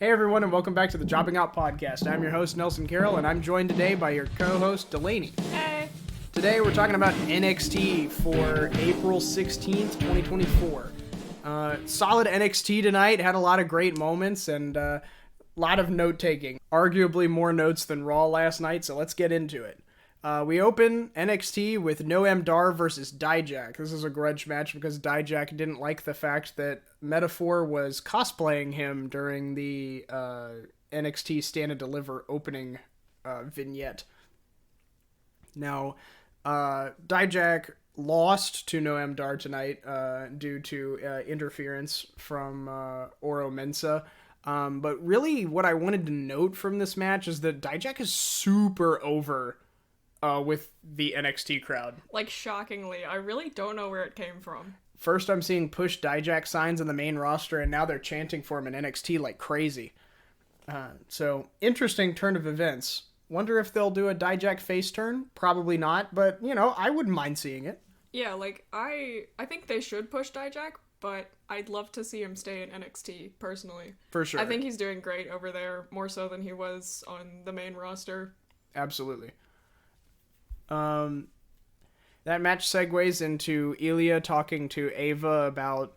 Hey everyone, and welcome back to the Out Podcast. I'm your host, Nelson Carroll, and I'm joined today by your co-host, Delaney. Hey. Today we're talking about NXT for April 16th, 2024. Solid NXT tonight, had a lot of great moments, and a lot of note-taking. Arguably more notes than Raw last night, so let's get into it. We open NXT with Noam Dar versus Dijak. This is a grudge match because Dijak didn't like the fact that Metaphor was cosplaying him during the NXT Stand and Deliver opening vignette. Now, Dijak lost to Noam Dar tonight due to interference from Oro Mensah. But really what I wanted to note from this match is that Dijak is super over with the NXT crowd. Like, shockingly, I really don't know where it came from. First, I'm seeing push Dijak signs on the main roster, and now they're chanting for him in NXT like crazy. So, interesting turn of events. Wonder if they'll do a Dijak face turn? Probably not, but, you know, I wouldn't mind seeing it. Yeah, like, I think they should push Dijak, but I'd love to see him stay in NXT, personally. For sure. I think he's doing great over there, more so than he was on the main roster. Absolutely. That match segues into Ilya talking to Ava about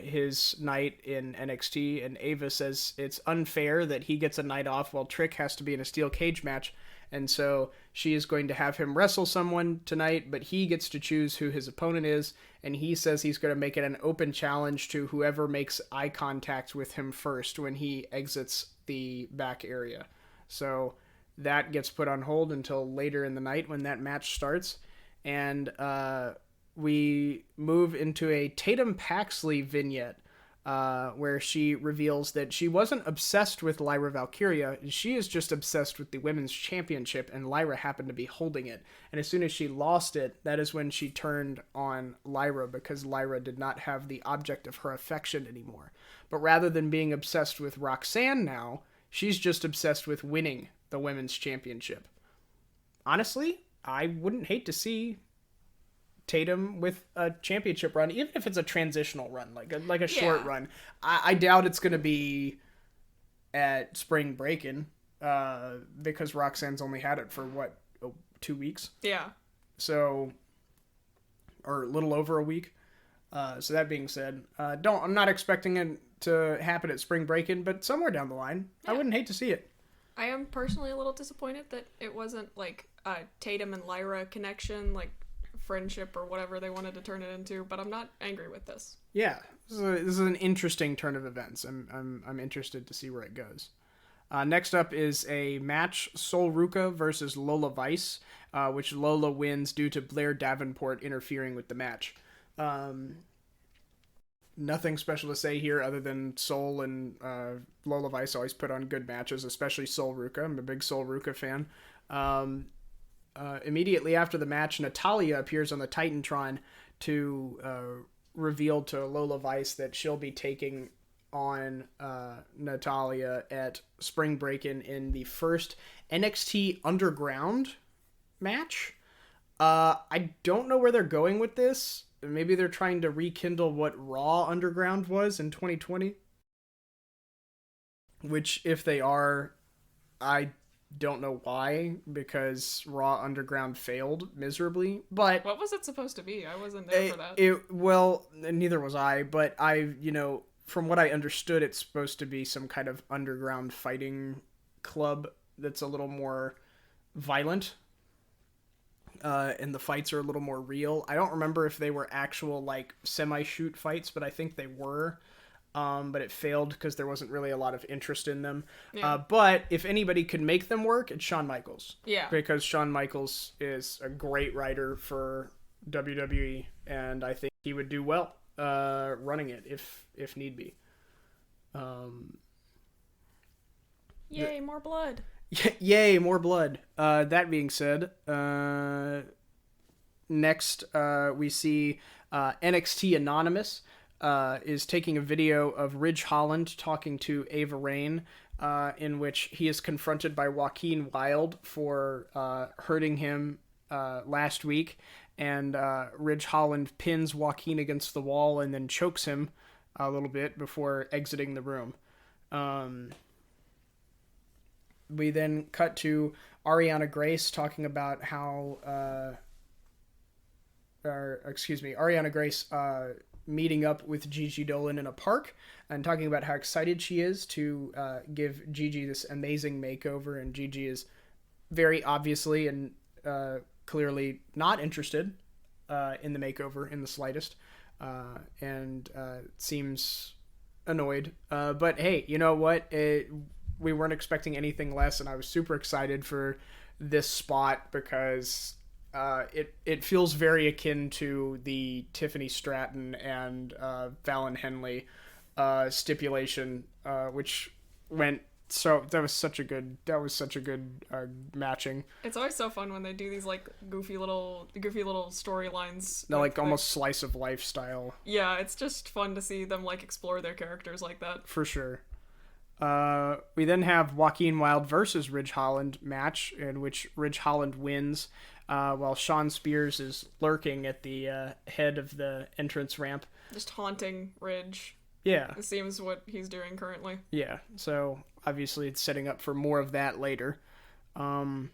his night in NXT, and Ava says it's unfair that he gets a night off while Trick has to be in a steel cage match, and so she is going to have him wrestle someone tonight, but he gets to choose who his opponent is, and he says he's going to make it an open challenge to whoever makes eye contact with him first when he exits the back area. So that gets put on hold until later in the night when that match starts. And we move into a Tatum Paxley vignette where she reveals that she wasn't obsessed with Lyra Valkyria. She is just obsessed with the Women's Championship, and Lyra happened to be holding it. And as soon as she lost it, that is when she turned on Lyra, because Lyra did not have the object of her affection anymore. But rather than being obsessed with Roxanne now, she's just obsessed with winning the Women's Championship. Honestly, I wouldn't hate to see Tatum with a championship run, even if it's a transitional run, like a short run. I doubt it's going to be at Spring Breakin', because Roxanne's only had it for, 2 weeks? Yeah. So, or a little over a week. So that being said, I'm not expecting it to happen at Spring Breakin', but somewhere down the line, I wouldn't hate to see it. I am personally a little disappointed that it wasn't, like, a Tatum and Lyra connection, like, friendship or whatever they wanted to turn it into, but I'm not angry with this. Yeah, this is an interesting turn of events. I'm interested to see where it goes. Next up is a match, Sol Ruca versus Lola Vice, which Lola wins due to Blair Davenport interfering with the match. Nothing special to say here other than Sol and Lola Vice always put on good matches, especially Sol Ruca. I'm a big Sol Ruca fan. Immediately after the match, Natalya appears on the Titantron to reveal to Lola Vice that she'll be taking on Natalya at Spring Breakin' in the first NXT Underground match. I don't know where they're going with this. Maybe they're trying to rekindle what Raw Underground was in 2020. Which, if they are, I don't know why, because Raw Underground failed miserably. But what was it supposed to be? I wasn't there for that. Well, neither was I, but from what I understood, it's supposed to be some kind of underground fighting club that's a little more violent. And the fights are a little more real. I don't remember if they were actual, like, semi-shoot fights, but I think they were. But it failed because there wasn't really a lot of interest in them. Yeah. But if anybody could make them work, it's Shawn Michaels. Yeah. Because Shawn Michaels is a great writer for WWE, and I think he would do well running it if need be. Yay, more blood. Yay, more blood. That being said, next we see NXT Anonymous is taking a video of Ridge Holland talking to Ava Raine, in which he is confronted by Joaquin Wilde for hurting him last week, and Ridge Holland pins Joaquin against the wall and then chokes him a little bit before exiting the room. We then cut to Ariana Grace talking about how, Ariana Grace meeting up with Gigi Dolan in a park and talking about how excited she is to give Gigi this amazing makeover, and Gigi is very obviously and clearly not interested in the makeover in the slightest, and seems annoyed. But hey, you know what? We weren't expecting anything less, and I was super excited for this spot because it feels very akin to the Tiffany Stratton and Fallon Henley stipulation, which went that was such a good matching. It's always so fun when they do these like goofy little storylines. No, like almost slice of life style. Yeah, it's just fun to see them like explore their characters like that. For sure. We then have Joaquin Wilde versus Ridge Holland match, in which Ridge Holland wins, while Sean Spears is lurking at the head of the entrance ramp. Just haunting Ridge. Yeah. It seems what he's doing currently. Yeah, so obviously it's setting up for more of that later. Then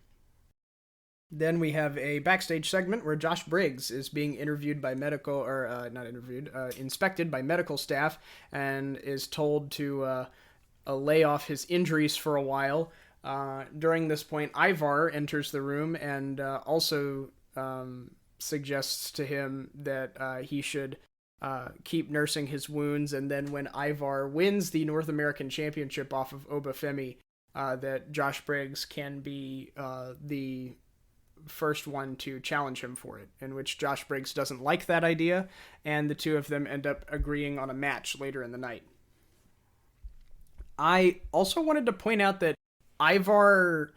we have a backstage segment where Josh Briggs is being interviewed by inspected by medical staff and is told to lay off his injuries for a while. During this point, Ivar enters the room and also suggests to him that he should keep nursing his wounds, and then when Ivar wins the North American Championship off of Obafemi, that Josh Briggs can be the first one to challenge him for it, in which Josh Briggs doesn't like that idea, and the two of them end up agreeing on a match later in the night. I also wanted to point out that Ivar,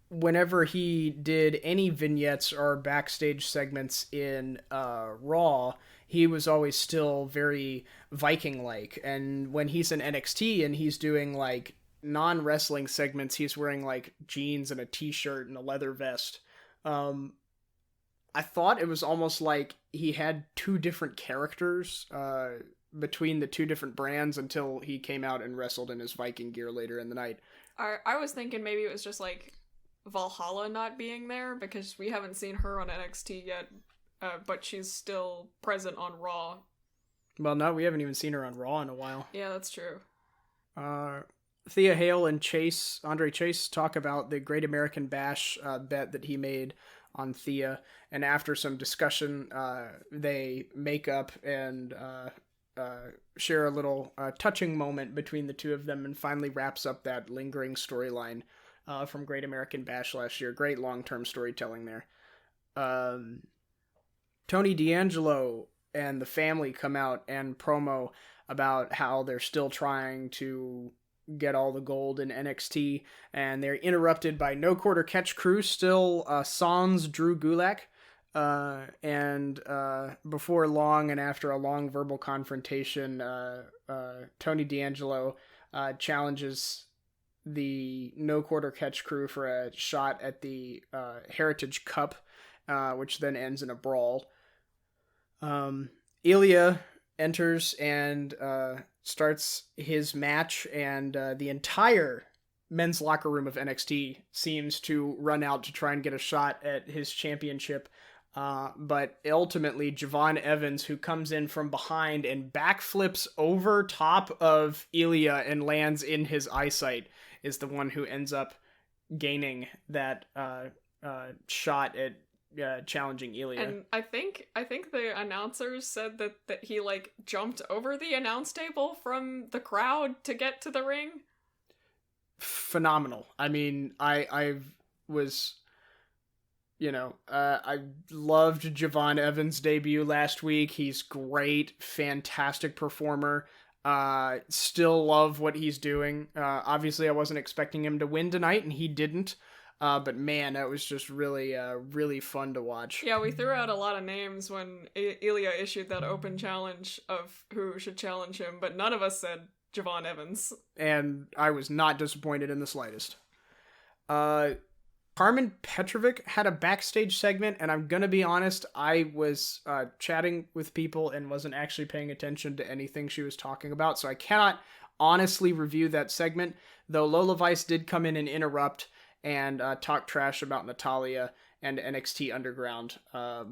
whenever he did any vignettes or backstage segments in Raw, he was always still very Viking-like. And when he's in NXT and he's doing like non-wrestling segments, he's wearing like jeans and a t-shirt and a leather vest. I thought it was almost like he had two different characters between the two different brands until he came out and wrestled in his Viking gear later in the night. I was thinking maybe it was just like Valhalla not being there, because we haven't seen her on NXT yet, but she's still present on Raw. Well, no, we haven't even seen her on Raw in a while. Yeah, that's true. Thea Hale and Andre Chase, talk about the Great American Bash bet that he made on Thea, and after some discussion, they make up and share a little touching moment between the two of them, and finally wraps up that lingering storyline from Great American Bash last year. Great long-term storytelling there. Tony D'Angelo and the family come out and promo about how they're still trying to get all the gold in NXT, and they're interrupted by No Quarter Catch Crew, still sans Drew Gulak. And before long, and after a long verbal confrontation, Tony D'Angelo challenges the No Quarter Catch Crew for a shot at the Heritage Cup, which then ends in a brawl. Ilya enters and starts his match, and the entire men's locker room of NXT seems to run out to try and get a shot at his championship. But ultimately, Javon Evans, who comes in from behind and backflips over top of Ilya and lands in his eyesight, is the one who ends up gaining that shot at challenging Ilya. And I think the announcers said that he like jumped over the announce table from the crowd to get to the ring. Phenomenal. I mean, I was... I loved Javon Evans' debut last week. He's great, fantastic performer. Still love what he's doing. Obviously, I wasn't expecting him to win tonight, and he didn't. But man, that was just really, really fun to watch. Yeah, we threw out a lot of names when Ilya issued that open challenge of who should challenge him, but none of us said Javon Evans. And I was not disappointed in the slightest. Carmen Petrovic had a backstage segment, and I'm gonna be honest, I was chatting with people and wasn't actually paying attention to anything she was talking about, so I cannot honestly review that segment, though Lola Vice did come in and interrupt and talk trash about Natalya and NXT Underground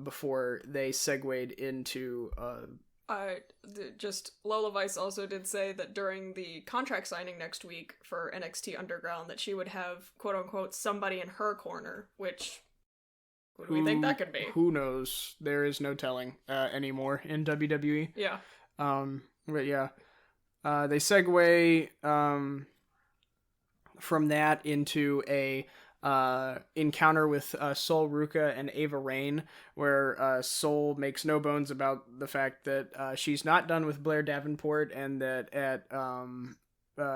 before they segued into... Just Lola Vice also did say that during the contract signing next week for NXT Underground that she would have, quote unquote, somebody in her corner, which... Who do we think that could be? Who knows? There is no telling anymore in WWE. Yeah. But yeah. They segue from that into a encounter with Sol Ruka and Ava Raine, where Sol makes no bones about the fact that she's not done with Blair Davenport, and that at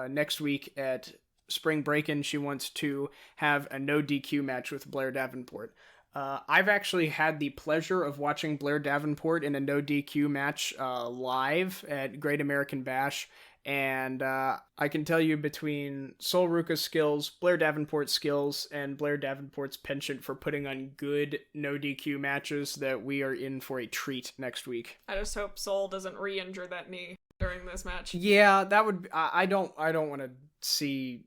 next week at Spring Break-In she wants to have a no DQ match with Blair Davenport. I've actually had the pleasure of watching Blair Davenport in a no DQ match live at Great American Bash, and I can tell you, between Sol Ruka's skills, Blair Davenport's skills, and Blair Davenport's penchant for putting on good no DQ matches, that we are in for a treat next week. I just hope Sol doesn't re-injure that knee during this match. Yeah, that would... I don't want to see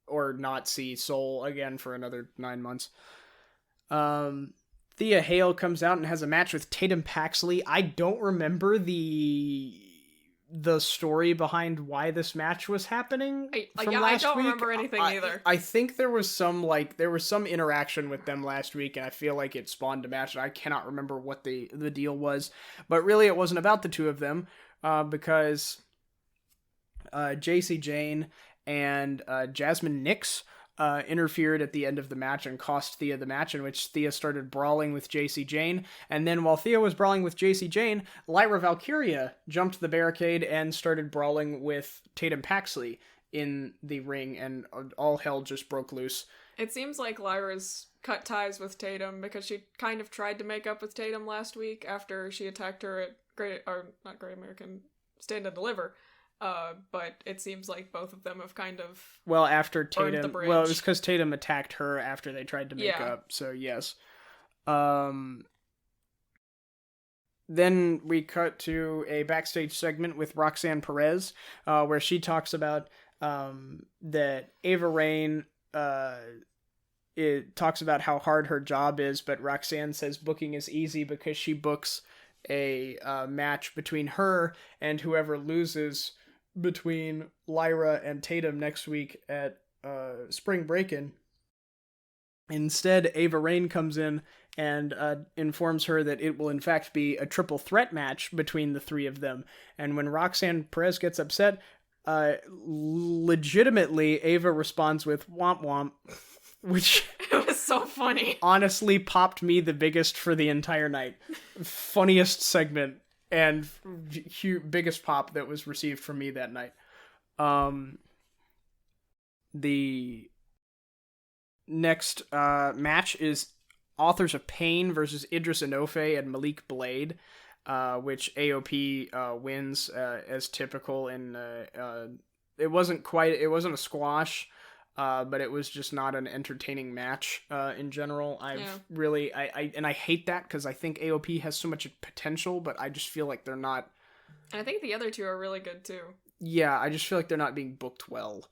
or not see Sol again for another 9 months. Thea Hale comes out and has a match with Tatum Paxley. I don't remember the story behind why this match was happening from last I don't week. remember anything either. I think there was some interaction with them last week, and I feel like it spawned a match, and I cannot remember what the deal was. But really, it wasn't about the two of them, because JC Jane and Jasmine Nix interfered at the end of the match and cost Thea the match, in which Thea started brawling with JC Jane. And then while Thea was brawling with JC Jane, Lyra Valkyria jumped the barricade and started brawling with Tatum Paxley in the ring, and all hell just broke loose. It seems like Lyra's cut ties with Tatum because she kind of tried to make up with Tatum last week after she attacked her at not Great American Stand and Deliver. But it seems like both of them have kind of after Tatum, the bridge. Well, it was because Tatum attacked her after they tried to make up. So yes. Then we cut to a backstage segment with Roxanne Perez, where she talks about that Ava Raine talks about how hard her job is, but Roxanne says booking is easy because she books a match between her and whoever loses between Lyra and Tatum next week at Spring Break-In. Instead, Ava Raine comes in and informs her that it will in fact be a triple threat match between the three of them. And when Roxanne Perez gets upset, legitimately Ava responds with womp womp, which it was so funny. Honestly popped me the biggest for the entire night. Funniest segment and biggest pop that was received from me that night. The next match is Authors of Pain versus Idris Enofe and Malik Blade, which AOP wins as typical. And it wasn't a squash, but it was just not an entertaining match in general. I hate that because I think AOP has so much potential, but I just feel like they're not. And I think the other two are really good too. Yeah, I just feel like they're not being booked well.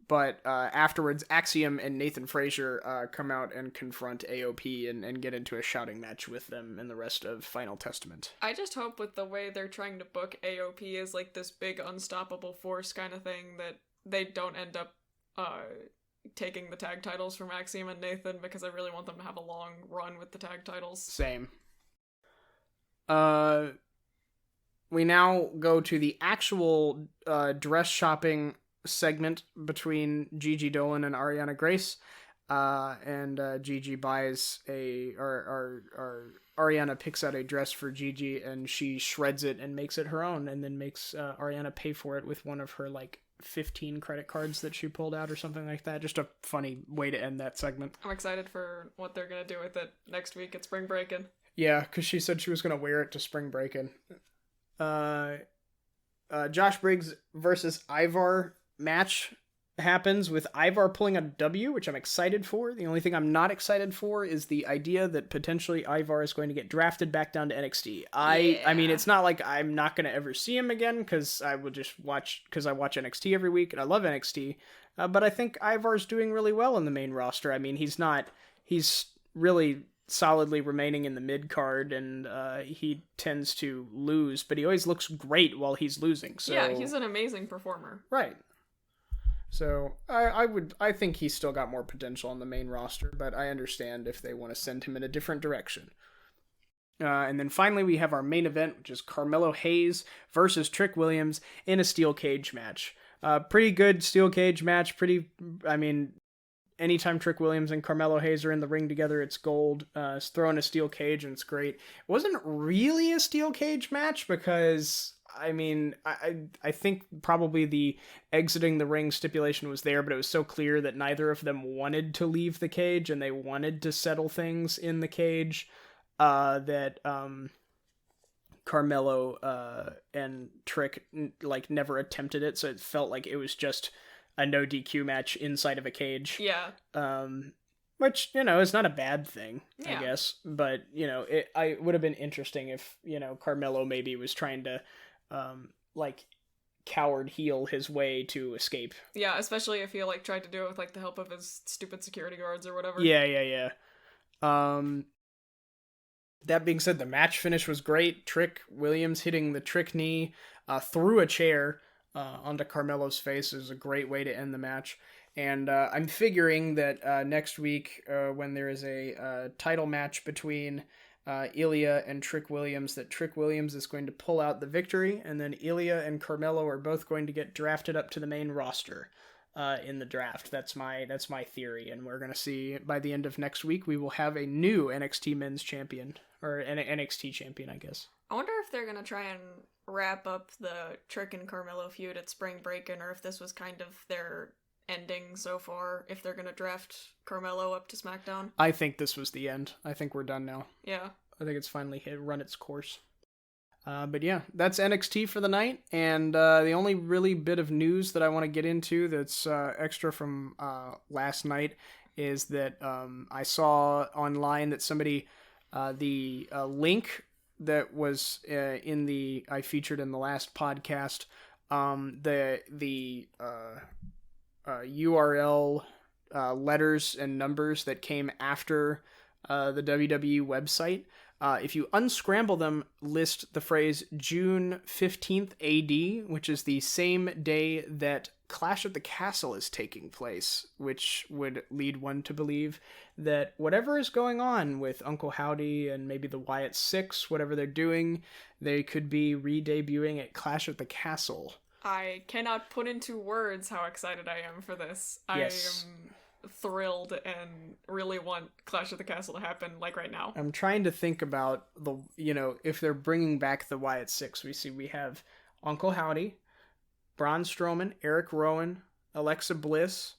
But afterwards, Axiom and Nathan Frazier come out and confront AOP and get into a shouting match with them and the rest of Final Testament. I just hope with the way they're trying to book AOP as like this big unstoppable force kind of thing that they don't end up taking the tag titles from Axiom and Nathan, because I really want them to have a long run with the tag titles. Same. We now go to the actual dress shopping segment between Gigi Dolan and Ariana Grace, and Gigi buys Ariana picks out a dress for Gigi, and she shreds it and makes it her own, and then makes Ariana pay for it with one of her 15 credit cards that she pulled out or something like that. Just a funny way to end that segment. I'm excited for what they're gonna do with it next week at Spring Break-In. Yeah, because she said she was gonna wear it to Spring Break-In. Josh Briggs versus Ivar match happens with Ivar pulling a W, which I'm excited for. The only thing I'm not excited for is the idea that potentially Ivar is going to get drafted back down to NXT. I mean, it's not like I'm not going to ever see him again, because I will just watch, because I watch NXT every week and I love NXT. But I think Ivar's doing really well in the main roster. I mean, he's really solidly remaining in the mid card, and he tends to lose, but he always looks great while he's losing. So yeah, he's an amazing performer. Right. So I think he's still got more potential on the main roster, but I understand if they want to send him in a different direction. And then finally we have our main event, which is Carmelo Hayes versus Trick Williams in a steel cage match. Pretty good steel cage match. Anytime Trick Williams and Carmelo Hayes are in the ring together, it's gold. It's throwing a steel cage, and it's great. It wasn't really a steel cage match because, I think probably the exiting the ring stipulation was there, but it was so clear that neither of them wanted to leave the cage, and they wanted to settle things in the cage, that Carmelo and Trick never attempted it, so it felt like it was just a no DQ match inside of a cage. Yeah. Which, is not a bad thing, yeah. I guess. But, it would have been interesting if, Carmelo maybe was trying to, coward heel his way to escape. Yeah, especially if he, tried to do it with, the help of his stupid security guards or whatever. Yeah. That being said, the match finish was great. Trick Williams hitting the Trick knee through a chair onto Carmelo's face is a great way to end the match. And I'm figuring that next week, when there is a title match between Ilya and Trick Williams, that Trick Williams is going to pull out the victory, and then Ilya and Carmelo are both going to get drafted up to the main roster in the draft. That's my theory, and we're going to see by the end of next week we will have a new NXT Men's Champion, or an NXT Champion, I guess. I wonder if they're going to try and wrap up the Trick and Carmelo feud at Spring Breakin', or if this was kind of their ending so far, if they're going to draft Carmelo up to SmackDown. I think this was the end. I think we're done now. Yeah. I think it's finally run its course. But yeah, that's NXT for the night, and the only really bit of news that I want to get into that's extra from last night is that I saw online that somebody, the link that was I featured in the last podcast, the URL letters and numbers that came after the WWE website, if you unscramble them, list the phrase June 15th AD, which is the same day that Clash at the Castle is taking place, which would lead one to believe that whatever is going on with Uncle Howdy and maybe the Wyatt Six, whatever they're doing, they could be re-debuting at Clash at the Castle. I cannot put into words how excited I am for this. Yes. I am thrilled and really want Clash at the Castle to happen right now. I'm trying to think about if they're bringing back the Wyatt Six. We have Uncle Howdy, Braun Strowman, Eric Rowan, Alexa Bliss.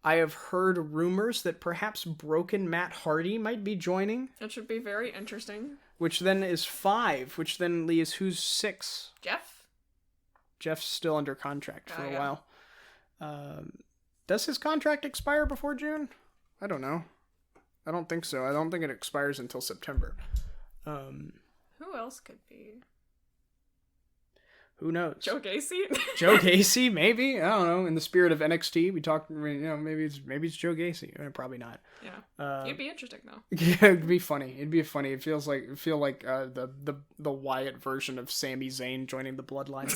I have heard rumors that perhaps Broken Matt Hardy might be joining. That should be very interesting. Which then is 5, which then leaves who's 6? Jeff? Jeff's still under contract for a while. Does his contract expire before June? I don't know. I don't think so. I don't think it expires until September. Who else could be? Who knows? Joe Gacy? Joe Gacy, maybe. I don't know. In the spirit of NXT, we talked. Maybe it's Joe Gacy. Probably not. Yeah, it'd be interesting though. Yeah, it'd be funny. It feel like the Wyatt version of Sami Zayn joining the Bloodline.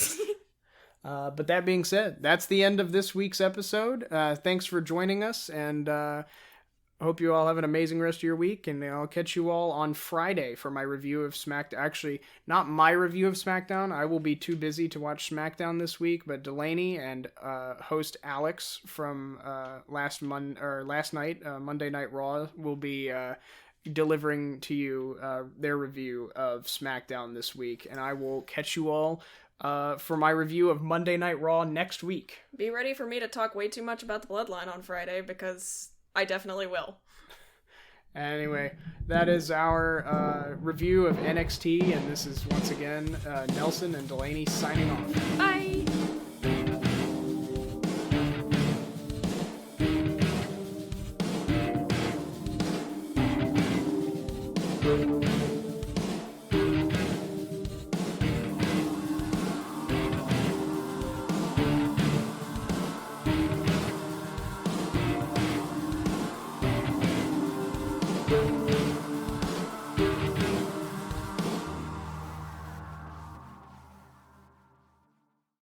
But that being said, that's the end of this week's episode. Thanks for joining us, and I hope you all have an amazing rest of your week, and I'll catch you all on Friday for my review of SmackDown. Actually, not my review of SmackDown. I will be too busy to watch SmackDown this week, but Delaney and host Alex from last night, Monday Night Raw, will be delivering to you their review of SmackDown this week, and I will catch you all for my review of Monday Night Raw next week. Be ready for me to talk way too much about the Bloodline on Friday, because I definitely will. Anyway, that is our review of NXT, and this is once again Nelson and Delaney signing off. Bye! Bye.